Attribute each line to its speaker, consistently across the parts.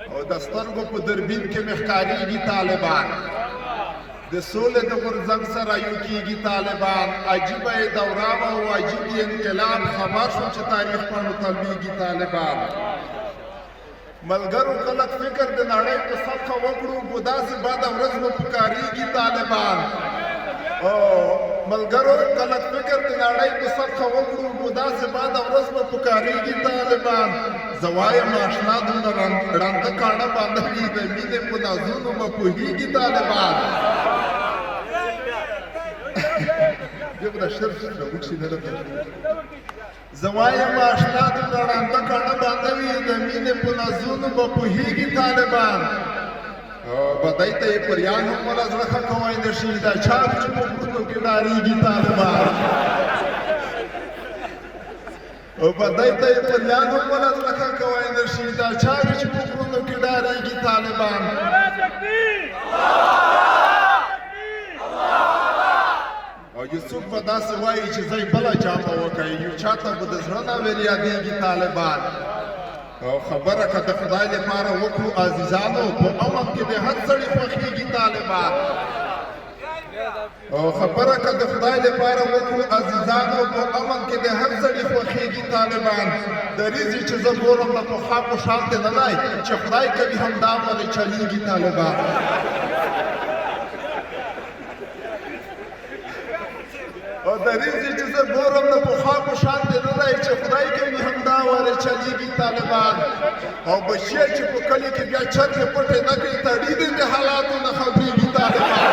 Speaker 1: او د سترګو په دربین کې مې ښکارېږي طالبان د سولې د غورځنګ سره یو کېږي طالبان عجیبه یې دوره وه او عجیب یې انقلاب خبر شو چې تاریخ پاڼو ته لویږي طالبان ملګرو کلک فکر د نړۍ په سطحه وکړو خو داسې بده ورځ به په کارېږي طالبان ملګرو کلک فکر د نړۍ په سطحه وکړو خو داسې بده ورځ به په کارېږي طالبان زه وایم اشنا دومره ړانده کاڼه باندې وي د مینې په نازونو به پوهېږي طالبان یو د شر وکشي نه راته زه وایم اشنا دومره ړانده کاڼه باندې وي د مینې په نازونو به پوهېږي طالبان بدای ته یې پریان هم ولا زړه ښه کوی نه شي دا چارې چې په غرونو کې ډارېږي طالبان بدای ته یې پریان هم ولا زړه ښه کوی نه شي دا چارې چې په غرونو کې ډارېږي طالبان او یو څوک به داسې وایي چې ځای بله جامه وکړئ یو چاته به د زړه نه ور یادېږي طالبان او خبره که د خدای لپاره وکړو عزیزانو په امن کې د هر سړي خوښېږي طالبان او خبره که د خدای لپاره وکړو عزیزانو په امن کې د هر سړي خوښېږي طالبان دریځي چې زه ګورم د پخوا په شان دی نه دی چې خدای کوي همدا ولې چلېږي طالبان او دریځي چې زه ګورم د پخوا په شان دی نه دی چې خدای کوي همدا ولې چلېږي طالبان او بچیه چې په کلي کې بیا چرګې پټې نه کوي تړي دي د حالاتو نه خبرېږي طالبان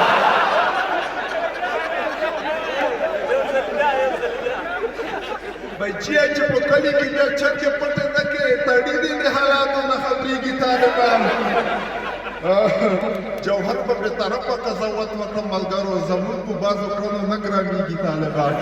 Speaker 1: بچیه چې په کلي کې بیا چرګې پټې نه کوي تړي دي د حالاتو نه خبرېږي طالبان جوهر په بې طرفه قضاوت وکړم ملګرو زموږ په بعضو کړنو نه ګرانېږي طالبان